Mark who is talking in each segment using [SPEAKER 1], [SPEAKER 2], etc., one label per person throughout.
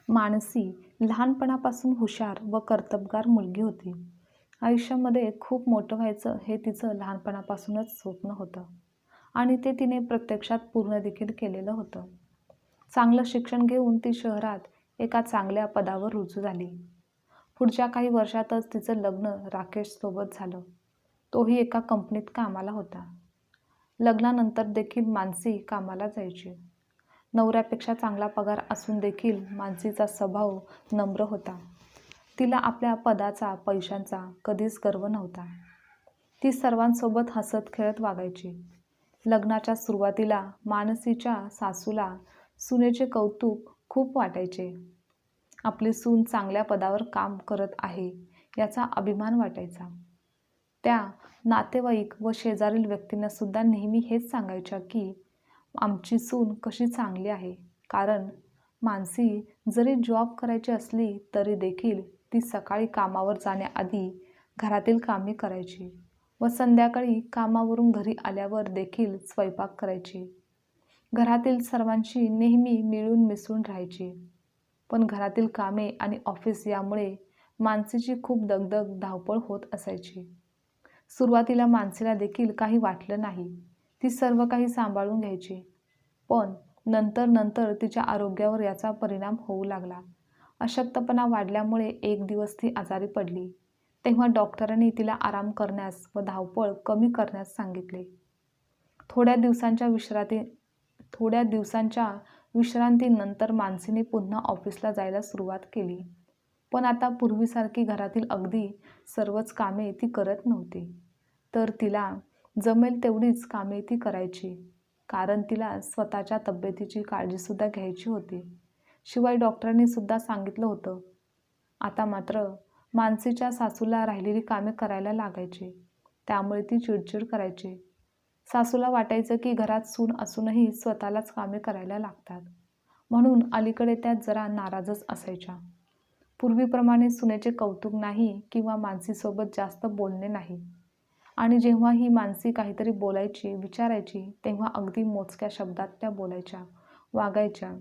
[SPEAKER 1] मानसी लहानपणापासून हुशार व कर्तबगार मुलगी होती. आयुष्यामध्ये खूप मोठं व्हायचं हे तिचं लहानपणापासूनच स्वप्न होतं आणि ते तिने प्रत्यक्षात पूर्ण देखील केलेलं होतं. चांगलं शिक्षण घेऊन ती शहरात एका चांगल्या पदावर रुजू झाली. पुढच्या काही वर्षातच तिचं लग्न राकेशसोबत झालं. तोही एका कंपनीत कामाला होता. लग्नानंतर देखील मानसी कामाला जायची. नवऱ्यापेक्षा चांगला पगार असून देखील मानसीचा स्वभाव नम्र होता. तिला आपल्या पदाचा, पैशांचा कधीच गर्व नव्हता. ती सर्वांसोबत हसत खेळत वागायची. लग्नाच्या सुरुवातीला मानसीच्या सासूला सुनेचे कौतुक खूप वाटायचे. आपली सून चांगल्या पदावर काम करत आहे याचा अभिमान वाटायचा. त्या नातेवाईक व शेजारील व्यक्तींना सुद्धा नेहमी हेच सांगायच्या की आमची सून कशी चांगली आहे. कारण मानसी जरी जॉब करायची असली तरी देखील ती सकाळी कामावर जाण्याआधी घरातील कामे करायची व संध्याकाळी कामावरून घरी आल्यावर देखील स्वयंपाक करायची. घरातील सर्वांशी नेहमी मिळून मिसळून राहायची. पण घरातील कामे आणि ऑफिस यामुळे मानसीची खूप दगदग धावपळ होत असायची. सुरुवातीला मानसीला देखील काही वाटलं नाही. ती सर्व काही सांभाळून घ्यायची. पण नंतर तिच्या आरोग्यावर याचा परिणाम होऊ लागला. अशक्तपणा वाढल्यामुळे एक दिवस ती आजारी पडली. तेव्हा डॉक्टरांनी तिला आराम करण्यास व धावपळ कमी करण्यास सांगितले. थोड्या दिवसांच्या विश्रांतीनंतर मानसीने पुन्हा ऑफिसला जायला सुरुवात केली. पण आता पूर्वीसारखी घरातील अगदी सर्वच कामे ती करत नव्हती. तर तिला जमेल तेवढीच कामे ती करायची. कारण तिला स्वतःच्या तब्येतीची काळजीसुद्धा घ्यायची होती. शिवाय डॉक्टरांनी सुद्धा सांगितलं होतं. आता मात्र मानसीच्या सासूला राहिलेली कामे करायला लागायची. त्यामुळे ती चिडचिड करायची. सासूला वाटायचं की घरात सून असूनही स्वतःलाच कामे करायला लागतात. म्हणून अलीकडे त्या जरा नाराजच असायच्या. पूर्वीप्रमाणे सुनेचे कौतुक नाही किंवा मानसीसोबत जास्त बोलणे नाही. आणि जेव्हा ही मानसी काहीतरी बोलायची, विचारायची तेव्हा अगदी मोजक्या शब्दात त्या बोलायच्या, वागायच्या.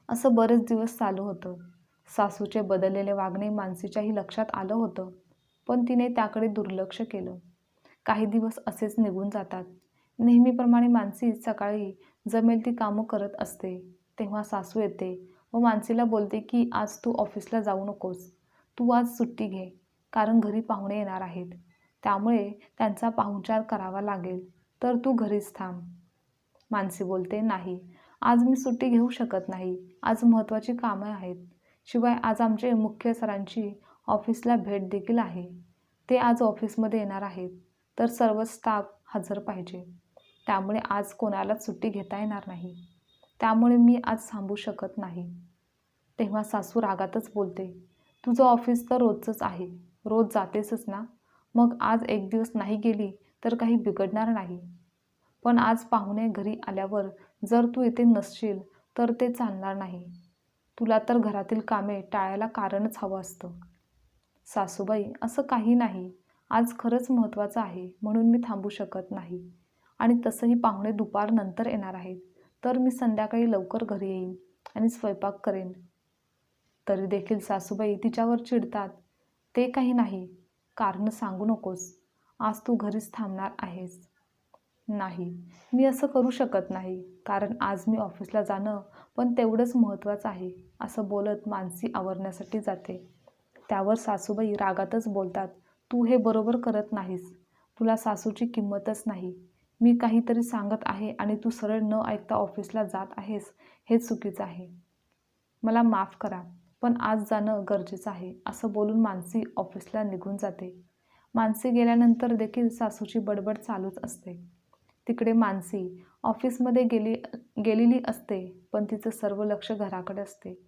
[SPEAKER 1] असं बरेच दिवस चालू होतं. सासूचे बदललेले वागणे मानसीच्याही लक्षात आलं होतं. पण तिने त्याकडे दुर्लक्ष केलं. काही दिवस असेच निघून जातात. नेहमीप्रमाणे मानसी सकाळी जमेल ती कामं करत असते. तेव्हा सासू येते व मानसीला बोलते की आज तू ऑफिसला जाऊ नकोस. तू आज सुट्टी घे. कारण घरी पाहुणे येणार आहेत. त्यामुळे त्यांचा पाहुणचार करावा लागेल. तर तू घरीच थांब. मानसी बोलते, नाही, आज मी सुट्टी घेऊ शकत नाही. आज महत्त्वाची कामं आहेत. शिवाय आज आमचे मुख्य सरांची ऑफिसला भेट देखील आहे. ते आज ऑफिसमध्ये येणार आहेत. तर सर्व स्टाफ हजर पाहिजे. त्यामुळे आज कोणालाच सुट्टी घेता येणार नाही. त्यामुळे मी आज थांबू शकत नाही. तेव्हा सासू रागातच बोलते, तुझं ऑफिस तर रोजचंच आहे. रोज जातेसच ना. मग आज एक दिवस नाही गेली तर काही बिघडणार नाही. पण आज पाहुणे घरी आल्यावर जर तू इथे नसशील तर ते चालणार नाही. तुला तर घरातील कामे टाळायला कारणच हवं असतं. सासूबाई, असं काही नाही. आज खरंच महत्त्वाचं आहे म्हणून मी थांबू शकत नाही. आणि तसंही पाहुणे दुपारनंतर येणार आहेत. तर मी संध्याकाळी लवकर घरी येईन आणि स्वयंपाक करेन. तरी देखील सासूबाई तिच्यावर चिडतात. ते काही नाही. कारण सांगू नकोस. आज तू घरीच थांबणार आहेस. नाही, मी असं करू शकत नाही. कारण आज मी ऑफिसला जाणं पण तेवढंच महत्त्वाचं आहे. असं बोलत मानसी आवरण्यासाठी जाते. त्यावर सासूबाई रागातच बोलतात, तू हे बरोबर करत नाहीस. तुला सासूची किंमतच नाही. मी काहीतरी सांगत आहे आणि तू सरळ न ऐकता ऑफिसला जात आहेस. हे चुकीचं आहे. मला माफ करा. पण आज जाणं गरजेचं आहे. असं बोलून मानसी ऑफिसला निघून जाते. मानसी गेल्यानंतर देखील सासूची बडबड चालूच असते. तिकडे मानसी ऑफिसमध्ये गेलेली असते पण तिचं सर्व लक्ष घराकडे असते.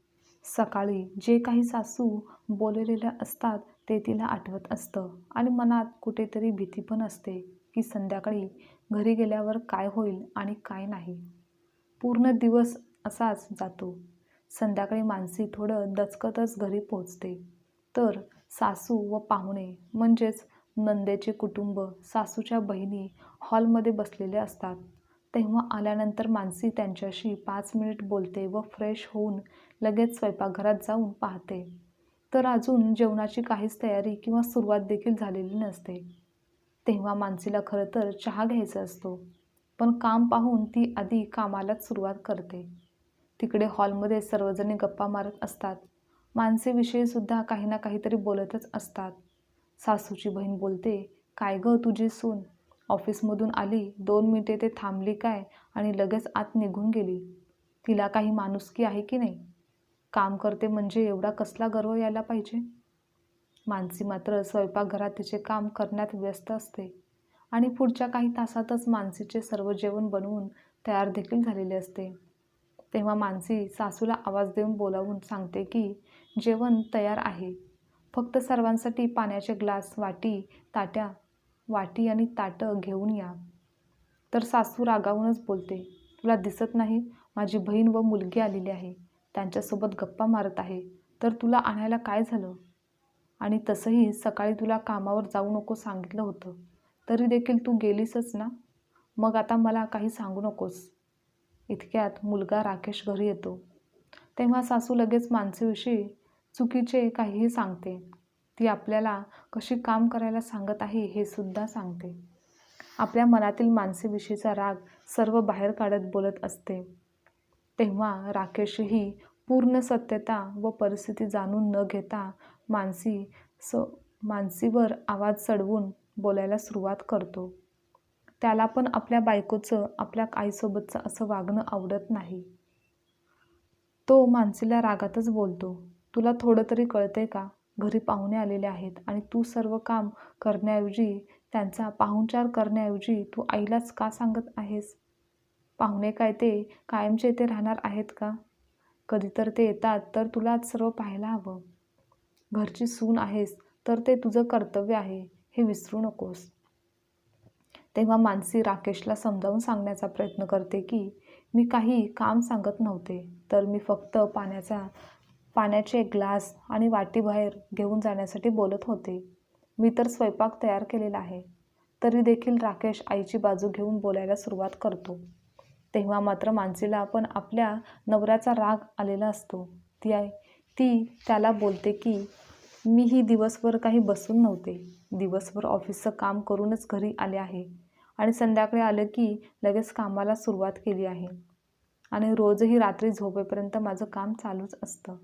[SPEAKER 1] सकाळी जे काही सासू बोललेल्या असतात ते तिला आठवत असतं आणि मनात कुठेतरी भीती पण असते की संध्याकाळी घरी गेल्यावर काय होईल आणि काय नाही. पूर्ण दिवस असाच जातो. संध्याकाळी मानसी थोडं दचकतच घरी पोहोचते. तर सासू व पाहुणे म्हणजेच नंदेचे कुटुंब, सासूच्या बहिणी हॉलमध्ये बसलेले असतात. तेव्हा आल्यानंतर मानसी त्यांच्याशी 5 मिनिट बोलते व फ्रेश होऊन लगेच स्वयंपाकघरात जाऊन पाहते तर अजून जेवणाची काहीच तयारी किंवा सुरुवात देखील झालेली नसते. तेव्हा मानसीला खरं तर चहा घ्यायचा असतो, पण काम पाहून ती आधी कामालाच सुरुवात करते. तिकडे हॉलमध्ये सर्वजणी गप्पा मारत असतात. मानसीविषयी सुद्धा काही ना काहीतरी बोलतच असतात. सासूची बहीण बोलते, "काय गं तुझी सून? ऑफिसमधून आली, 2 मिनिटे ते थांबली काय आणि लगेच आत निघून गेली. तिला काही माणुसकी आहे की नाही? काम करते म्हणजे एवढा कसला गर्व यायला पाहिजे?" मानसी मात्र स्वयंपाकघरात तिचे काम करण्यात व्यस्त असते आणि पुढच्या काही तासातच मानसीचे सर्व जेवण बनवून तयार देखील झालेले असते. तेव्हा मानसी सासूला आवाज देऊन बोलावून सांगते की जेवण तयार आहे, फक्त सर्वांसाठी पाण्याचे ग्लास, वाटी आणि ताटं घेऊन या. तर सासू रागावूनच बोलते, "तुला दिसत नाही? माझी बहीण व मुलगी आलेली आहे, त्यांच्यासोबत गप्पा मारत आहे, तर तुला आणायला काय झालं? आणि तसंही सकाळी तुला कामावर जाऊ नको सांगितलं होतं, तरी देखील तू गेलीसच ना? मग आता मला काही सांगू नकोस." इतक्यात मुलगा राकेश घरी येतो. तेव्हा सासू लगेच मानसीविषयी चुकीचे काहीही सांगते. ती आपल्याला कशी काम करायला सांगत आहे हे सुद्धा सांगते. आपल्या मनातील मानसीविषयीचा राग सर्व बाहेर काढत बोलत असते. तेव्हा राकेशही पूर्ण सत्यता व परिस्थिती जाणून न घेता मानसीवर आवाज चढवून बोलायला सुरुवात करतो. त्याला पण आपल्या बायकोचं आपल्या आईसोबतचं असं वागणं आवडत नाही. तो मानसीला रागातच बोलतो, "तुला थोडं तरी कळतंय का? घरी पाहुणे आलेले आहेत आणि तू सर्व काम करण्याऐवजी, त्यांचा पाहुणचार करण्याऐवजी तू आईलाच का सांगत आहेस? पाहुणे काय ते कायमचे इथे राहणार आहेत का? कधी तर ते येतात तर तुलाच सर्व पाहायला हवं. घरची सून आहेस तर ते तुझं कर्तव्य आहे, हे विसरू नकोस." तेव्हा मानसी राकेशला समजावून सांगण्याचा प्रयत्न करते की मी काही काम सांगत नव्हते, तर मी फक्त पाण्याचे ग्लास आणि वाटी बाहेर घेऊन जाण्यासाठी बोलत होते. मी तर स्वयंपाक तयार केलेला आहे. तरी देखील राकेश आईची बाजू घेऊन बोलायला सुरुवात करतो. तेव्हा मात्र मानसीला पण आपल्या नवऱ्याचा राग आलेला असतो. ती त्याला बोलते की मीही दिवसभर काही बसून नव्हते. दिवसभर ऑफिसचं काम करूनच घरी आले आहे आणि संध्याकाळी आलं की लगेच कामाला सुरुवात केली आहे आणि रोजही रात्री झोपेपर्यंत माझं काम चालूच असतं.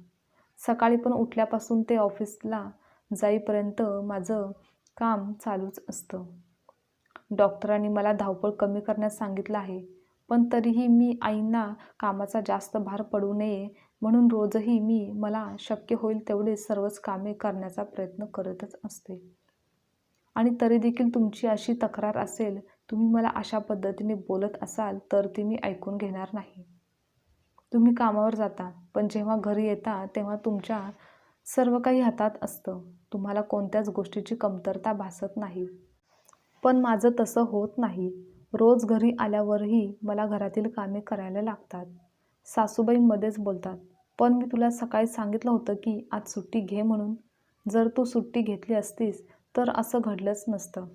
[SPEAKER 1] सकाळी पण उठल्यापासून ते ऑफिसला जाईपर्यंत माझं काम चालूच असतं. डॉक्टरांनी मला धावपळ कमी करण्यास सांगितलं आहे, पण तरीही मी आईंना कामाचा जास्त भार पडू नये म्हणून रोजही मला शक्य होईल तेवढे सर्वच कामे करण्याचा प्रयत्न करतच असते. आणि तरी देखील तुमची अशी तक्रार असेल, तुम्ही मला अशा पद्धतीने बोलत असाल तर ती मी ऐकून घेणार नाही. तुम्ही कामावर जाता, पण जेव्हा घरी येता तेव्हा तुमच्या सर्व काही हातात असतं. तुम्हाला कोणत्याच गोष्टीची कमतरता भासत नाही. पण माझं तसं होत नाही. रोज घरी आल्यावरही मला घरातील कामे करायला लागतात. सासूबाई मध्येच बोलतात, "पण मी तुला सकाळी सांगितलं होतं की आज सुट्टी घे म्हणून. जर तू सुट्टी घेतली असतीस तर असं घडलंच नसतं."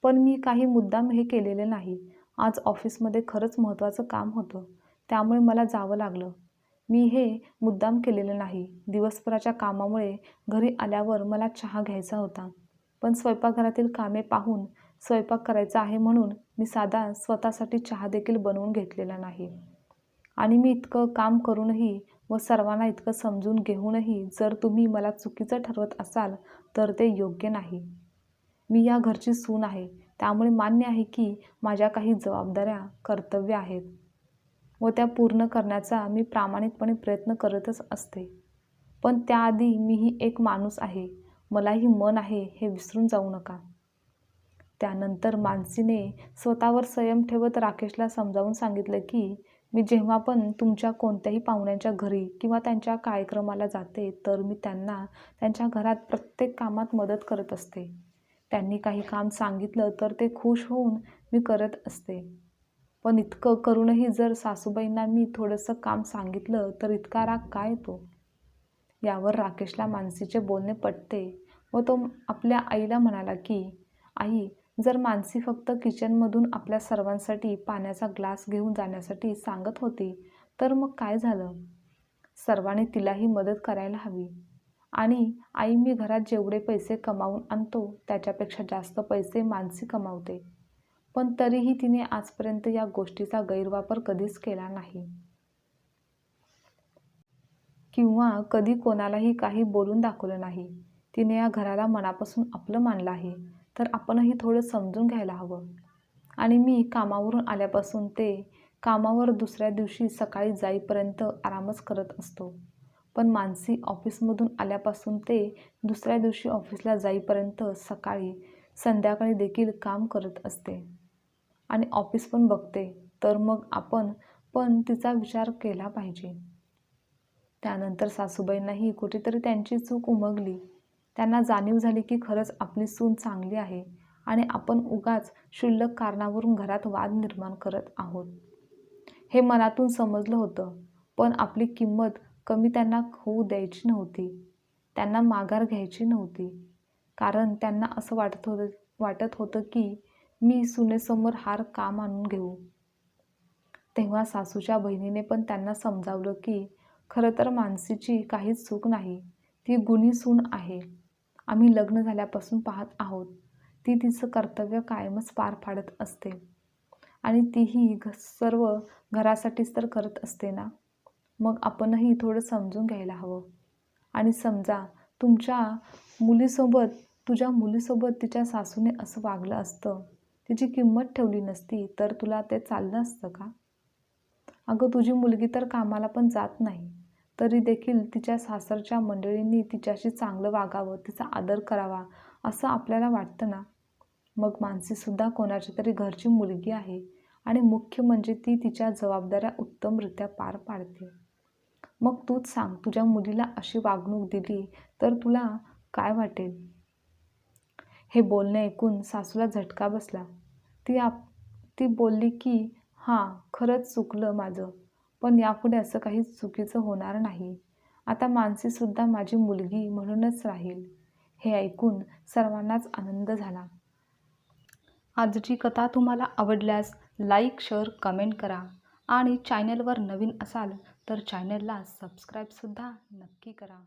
[SPEAKER 1] पण मी काही मुद्दाम हे केलेले नाही. आज ऑफिसमध्ये खरंच महत्त्वाचं काम होतं, त्यामुळे मला जावं लागलं. मी हे मुद्दाम केलेलं नाही. दिवसभराच्या कामामुळे घरी आल्यावर मला चहा घ्यायचा होता, पण स्वयंपाकघरातील कामे पाहून स्वयंपाक करायचा आहे म्हणून मी साधा स्वतःसाठी चहा देखील बनवून घेतलेला नाही. आणि मी इतकं काम करूनही व सर्वांना इतकं समजून घेऊनही जर तुम्ही मला चुकीचं ठरवत असाल तर ते योग्य नाही. मी या घरची सून आहे, त्यामुळे मान्य आहे की माझ्या काही जबाबदाऱ्या, कर्तव्य आहेत व त्या पूर्ण करण्याचा मी प्रामाणिकपणे प्रयत्न करतच असते. पण त्याआधी मीही एक माणूस आहे, मलाही मन आहे हे विसरून जाऊ नका. त्यानंतर मानसीने स्वतःवर संयम ठेवत राकेशला समजावून सांगितलं की मी जेव्हा पण तुमच्या कोणत्याही पाहुण्यांच्या घरी किंवा त्यांच्या कार्यक्रमाला जाते तर मी त्यांना त्यांच्या घरात प्रत्येक कामात मदत करत असते. त्यांनी काही काम सांगितलं तर ते खुश होऊन मी करत असते. पण इतकं करूनही जर सासूबाईंना मी थोडंसं काम सांगितलं तर इतका राग का येतो? यावर राकेशला मानसीचे बोलणे पटते व तो आपल्या आईला म्हणाला की आई, जर मानसी फक्त किचनमधून आपल्या सर्वांसाठी पाण्याचा ग्लास घेऊन जाण्यासाठी सांगत होती तर मग काय झालं? सर्वांनी तिलाही मदत करायला हवी. आणि आई, मी घरात जेवढे पैसे कमावून आणतो त्याच्यापेक्षा जास्त पैसे मानसी कमावते. पण तरीही तिने आजपर्यंत या गोष्टीचा गैरवापर कधीच केला नाही किंवा कधी कोणालाही काही बोलून दाखवलं नाही. तिने या घराला मनापासून आपलं मानलं आहे, तर आपणही थोडं समजून घ्यायला हवं. आणि मी कामावरून आल्यापासून ते कामावर दुसऱ्या दिवशी सकाळी जाईपर्यंत आरामच करत असतो. पण मानसी ऑफिसमधून आल्यापासून ते दुसऱ्या दिवशी ऑफिसला जाईपर्यंत सकाळी संध्याकाळी देखील काम करत असते आणि ऑफिस पण बघते. तर मग आपण पण तिचा विचार केला पाहिजे. त्यानंतर सासूबाईंनाही कुठेतरी त्यांची चूक उमगली. त्यांना जाणीव झाली की खरंच आपली सून चांगली आहे आणि आपण उगाच क्षुल्लक कारणावरून घरात वाद निर्माण करत आहोत. हे मनातून समजलं होतं, पण आपली किंमत कमी त्यांना होऊ द्यायची नव्हती. त्यांना माघार घ्यायची नव्हती. कारण त्यांना असं वाटत होतं की मी सुनेसमोर हार का मानून घेऊ. तेव्हा सासूच्या बहिणीने पण त्यांना समजावलं की खरं तर मानसीची काहीच चूक नाही. ती गुणी सून आहे. आम्ही लग्न झाल्यापासून पाहत आहोत. ती तिचं कर्तव्य कायमच पार पाडत असते आणि तीही सर्व घरासाठीच तर करत असते ना. मग आपणही थोडं समजून घ्यायला हवं. आणि समजा तुझ्या मुलीसोबत तिच्या सासूने असं वागलं असतं, तिची किंमत ठेवली नसती, तर तुला ते चाललं असतं का? अगं, तुझी मुलगी तर कामाला पण जात नाही, तरी देखील तिच्या सासरच्या मंडळींनी तिच्याशी चांगलं वागावं, तिचा आदर करावा असं आपल्याला वाटतं ना. मग मानसीसुद्धा कोणाच्या तरी घरची मुलगी आहे आणि मुख्य म्हणजे ती तिच्या जबाबदाऱ्या उत्तमरित्या पार पाडते. मग तूच सांग, तुझ्या मुलीला अशी वागणूक दिली तर तुला काय वाटेल? हे बोलणे ऐकून सासूला झटका बसला. ती बोलली की हां, खरंच चुकलं माझं, पण यापुढे असं काही चुकीचं होणार नाही. आता मानसीसुद्धा माझी मुलगी म्हणूनच राहील. हे ऐकून सर्वांनाच आनंद झाला. आजची कथा तुम्हाला आवडल्यास लाईक, शेअर, कमेंट करा आणि चॅनलवर नवीन असाल तर चॅनलला सबस्क्राईबसुद्धा नक्की करा.